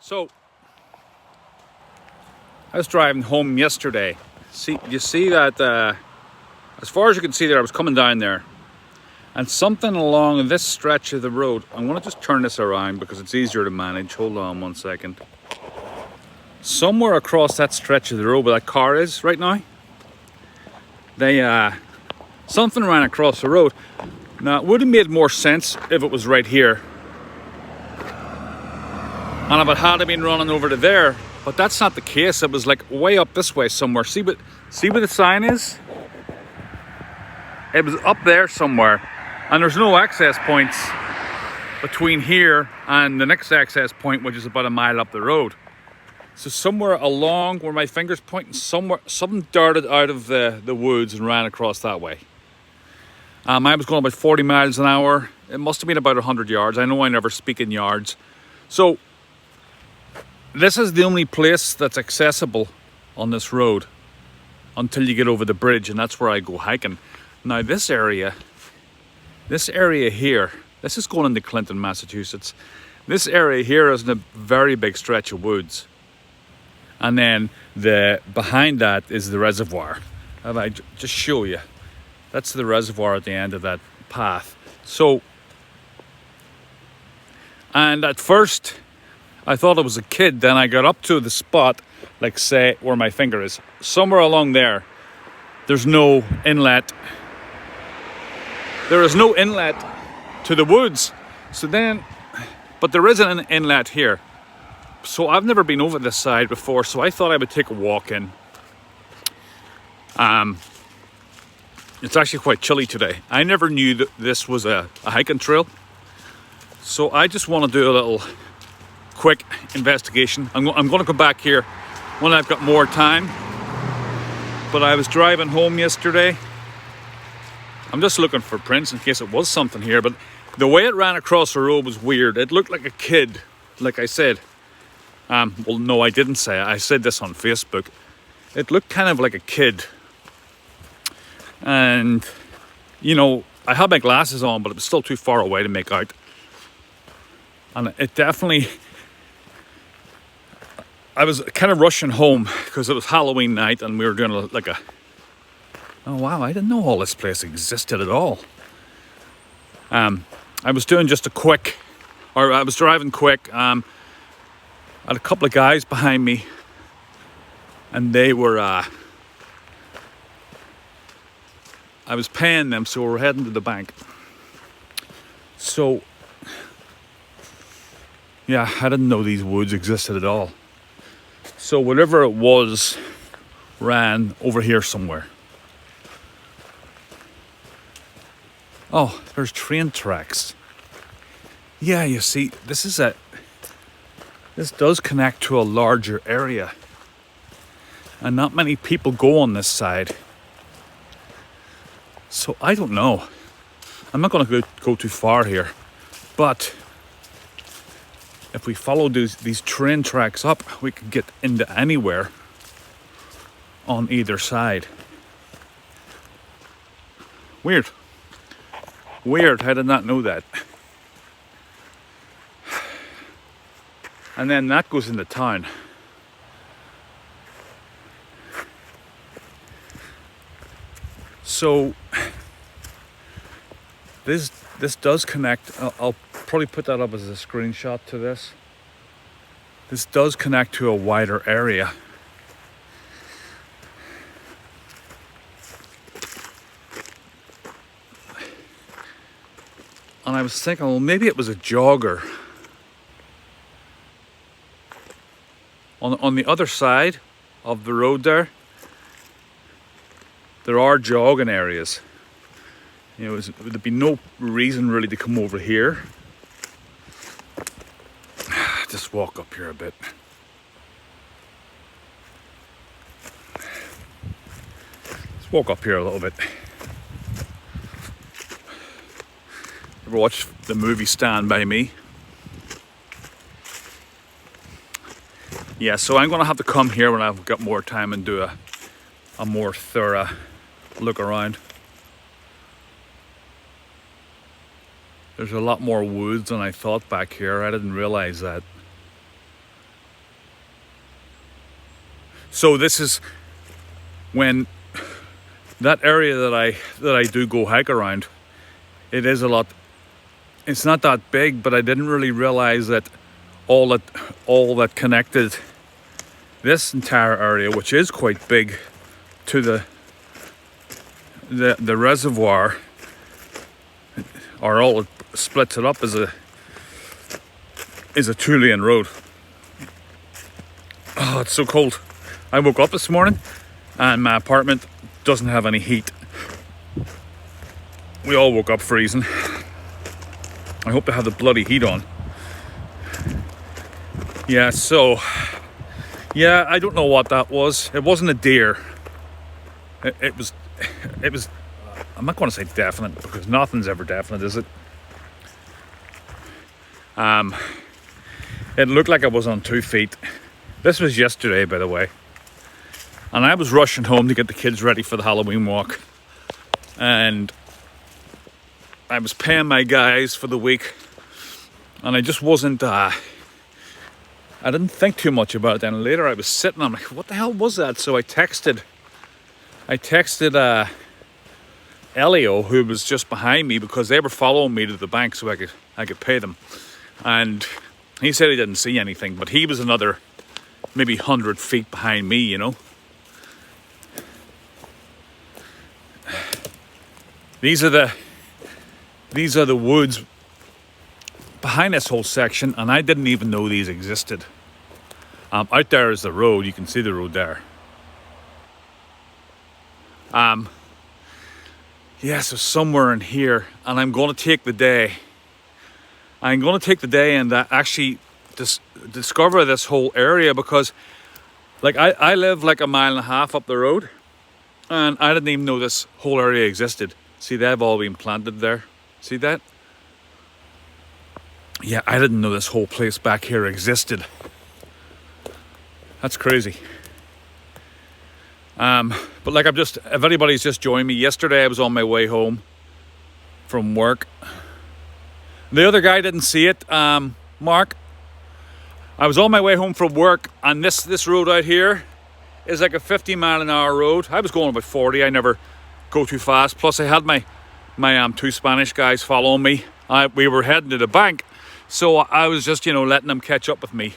So, I was driving home yesterday. You see that, as far as you can see there, I was coming down there. And something along this stretch of the road, I'm going to just turn this around because it's easier to manage. Hold on one second. Somewhere across that stretch of the road where that car is right now, something ran across the road. Now, it would have made more sense if it was right here. And if it had been running over to there, but that's not the case. It was like way up this way somewhere. See what the sign is? It was up there somewhere. And there's no access points between here and the next access point, which is about a mile up the road. So somewhere along where my finger's pointing, something darted out of the woods and ran across that way. I was going about 40 miles an hour. It must have been about 100 yards. I know I never speak in yards. So this is the only place that's accessible on this road until you get over the bridge, and that's where I go hiking. Now this area here, this is going into Clinton, Massachusetts. This area here is in a very big stretch of woods. And then behind that is the reservoir. If I just show you, that's the reservoir at the end of that path. So, and at first I thought it was a kid. Then I got up to the spot, like say where my finger is, somewhere along there. There's no inlet. There is no inlet to the woods. But there is an inlet here. So I've never been over this side before, so I thought I would take a walk in. It's actually quite chilly today. I never knew that this was a hiking trail. So I just want to do a little quick investigation. I'm going to come back here when I've got more time. But I was driving home yesterday. I'm just looking for prints in case it was something here, but the way it ran across the road was weird. It looked like a kid, like I said. Well, no, I didn't say it. I said this on Facebook. It looked kind of like a kid. And, you know, I had my glasses on, but it was still too far away to make out. And it definitely... I was kind of rushing home because it was Halloween night and we were doing oh wow, I didn't know all this place existed at all. I was doing just I was driving quick. I had a couple of guys behind me and they were, I was paying them, so we were heading to the bank. So, yeah, I didn't know these woods existed at all. So whatever it was ran over here somewhere. Oh, there's train tracks. Yeah, you see, this does connect to a larger area. And not many people go on this side. So I don't know. I'm not going to go too far here. But if we follow these train tracks up, we can get into anywhere on either side. Weird. I did not know that. And then that goes into town. So this does connect. I'll probably put that up as a screenshot to this. This does connect to a wider area. And I was thinking, well, maybe it was a jogger. On the other side of the road there are jogging areas. You know, there'd be no reason really to come over here. Just walk up here a bit. Let's walk up here a little bit. Ever watch the movie Stand By Me? Yeah, so I'm going to have to come here when I've got more time and do a more thorough look around. There's a lot more woods than I thought back here. I didn't realize that. So this is when that area that I do go hike around, it is a lot. It's not that big, but I didn't really realize that all that connected this entire area, which is quite big, to the reservoir, or all it splits it up is a 2-lane road. Oh, it's so cold. I woke up this morning and my apartment doesn't have any heat. We all woke up freezing. I hope they have the bloody heat on. Yeah, so yeah, I don't know what that was. It wasn't a deer. It was I'm not going to say definite, because nothing's ever definite, is it? It looked like I was on 2 feet. This was yesterday, by the way. And I was rushing home to get the kids ready for the Halloween walk. And I was paying my guys for the week. And I just wasn't, I didn't think too much about it. Then later I was sitting, I'm like, what the hell was that? So I texted Elio, who was just behind me, because they were following me to the bank so I could pay them. And he said he didn't see anything, but he was another maybe 100 feet behind me, you know. These are the woods behind this whole section, and I didn't even know these existed. Out there is the road. You can see the road there. Yeah, so somewhere in here, and I'm going to take the day. I'm going to take the day and actually discover this whole area, because like I live like 1.5 miles up the road, and I didn't even know this whole area existed. See, they've all been planted there. See that? Yeah, I didn't know this whole place back here existed. That's crazy. But like if anybody's just joined me, yesterday I was on my way home from work. The other guy didn't see it, Mark. I was on my way home from work, and this road out here is like a 50-mile-an-hour road. I was going about 40. I never go too fast. Plus I had my 2 Spanish guys following me. We were heading to the bank, so I was just, letting them catch up with me.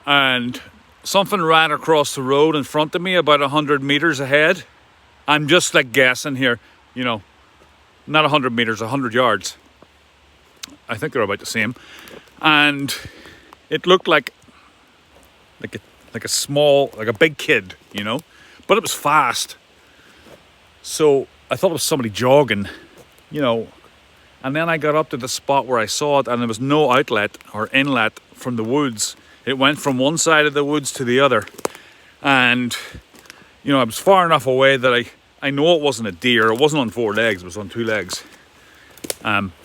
And something ran across the road in front of me about 100 meters ahead. I'm just like guessing here, not 100 meters, 100 yards. I think they're about the same. And it looked like a small, like a big kid, but it was fast. So I thought it was somebody jogging, and then I got up to the spot where I saw it, and there was no outlet or inlet from the woods. It went from one side of the woods to the other. And, I was far enough away that I know it wasn't a deer. It wasn't on 4 legs, it was on 2 legs.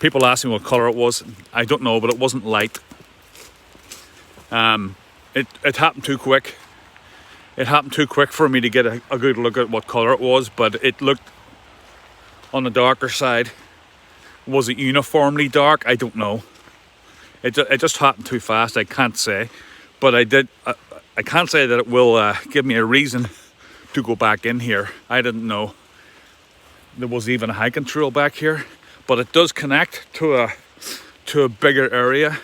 People asked me what colour it was. I don't know, but it wasn't light. It happened too quick. It happened too quick for me to get a good look at what colour it was, but it looked on the darker side. Was it uniformly dark? I don't know. It just happened too fast. I can't say, but I can't say that it will give me a reason to go back in here. I didn't know there was even a hiking trail back here, but it does connect to a bigger area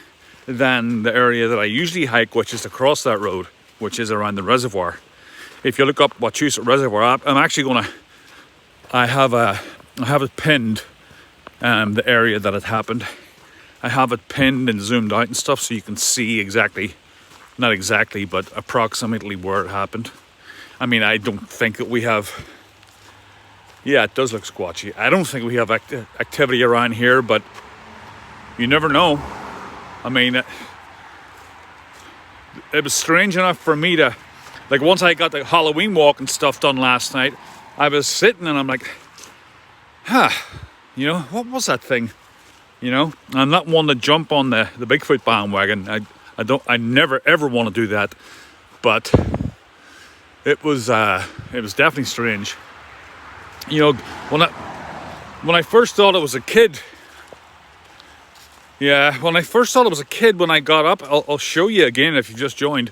than the area that I usually hike, which is across that road, which is around the reservoir. If you look up Wachusett Reservoir, I'm actually I have it pinned, the area that it happened. I have it pinned and zoomed out and stuff, so you can see exactly, not exactly, but approximately where it happened. I mean, I don't think that we have, yeah, it does look squatchy. I don't think we have activity around here, but you never know. I mean, it was strange enough for me to, like, once I got the Halloween walk and stuff done last night, I was sitting and I'm like, what was that thing? I'm not one to jump on the Bigfoot bandwagon. I never ever want to do that, but it was definitely strange. When I first thought it was a kid. Yeah, when I first thought it was a kid, when I got up, I'll show you again if you just joined.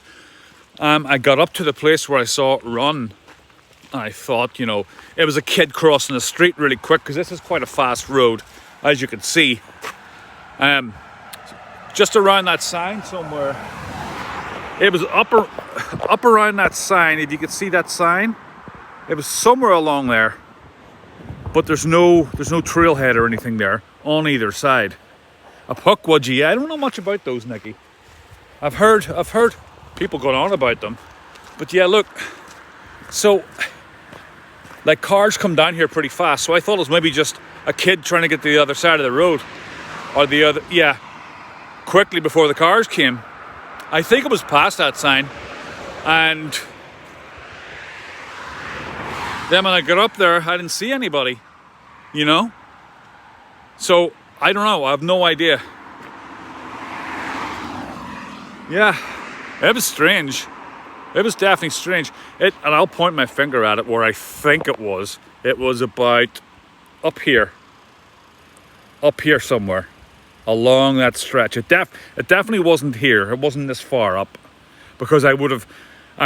I got up to the place where I saw it run. And I thought, you know, it was a kid crossing the street really quick, because this is quite a fast road, as you can see. Just around that sign somewhere. It was up around that sign. If you could see that sign, it was somewhere along there. But there's no trailhead or anything there on either side. A pukwudgie, I don't know much about those, Nicky. I've heard people going on about them. But yeah, look. So, like, cars come down here pretty fast. So I thought it was maybe just a kid trying to get to the other side of the road. Or the other, yeah, quickly before the cars came. I think it was past that sign. And then when I got up there, I didn't see anybody, you know? So, I don't know, I have no idea. Yeah, it was strange. It was definitely strange. And I'll point my finger at it where I think it was. It was about up here somewhere, along that stretch. It definitely wasn't here. It wasn't this far up, because I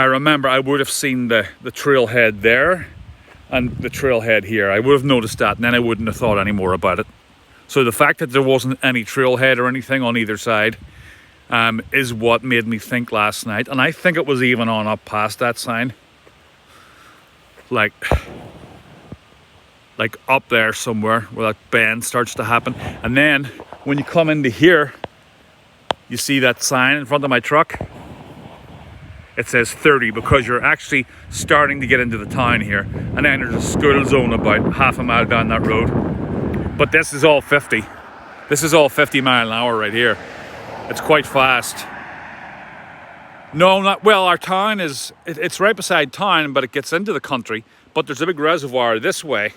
remember I would have seen the trailhead there and the trailhead here. I would have noticed that, and then I wouldn't have thought any more about it. So the fact that there wasn't any trailhead or anything on either side is what made me think last night. And I think it was even on up past that sign. Like up there somewhere where that bend starts to happen. And then when you come into here, you see that sign in front of my truck. It says 30, because you're actually starting to get into the town here. And then there's a school zone about half a mile down that road. But this is all 50. This is all 50 mile an hour right here. It's quite fast. No, not well. Our town it's right beside town, but it gets into the country. But there's a big reservoir this way.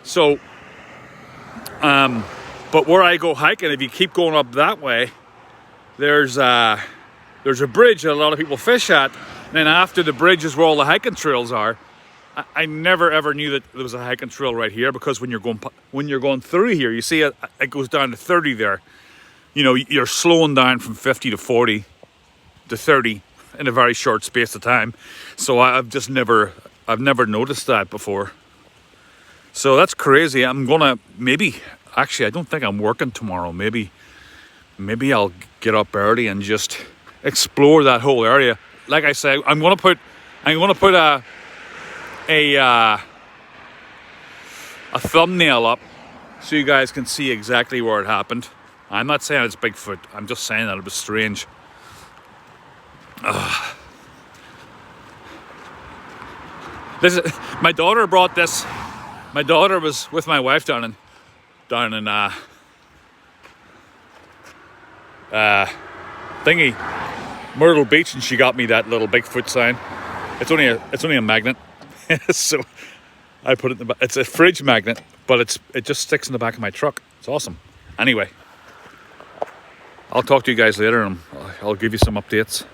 So, but where I go hiking, if you keep going up that way, there's a bridge that a lot of people fish at. And then after the bridge is where all the hiking trails are. I never ever knew that there was a hiking trail right here, because when you're going through here, you see it goes down to 30 there. You know, you're slowing down from 50 to 40 to 30 in a very short space of time. So I've never noticed that before. So that's crazy. I'm gonna actually I don't think I'm working tomorrow. Maybe I'll get up early and just explore that whole area. Like I said, I'm gonna put a thumbnail up so you guys can see exactly where it happened. I'm not saying it's Bigfoot. I'm just saying that it was strange. My daughter brought this. My daughter was with my wife down in Myrtle Beach, and she got me that little Bigfoot sign. It's only a magnet. So I put it in it's a fridge magnet, but it just sticks in the back of my truck. It's awesome. Anyway, I'll talk to you guys later, and I'll give you some updates.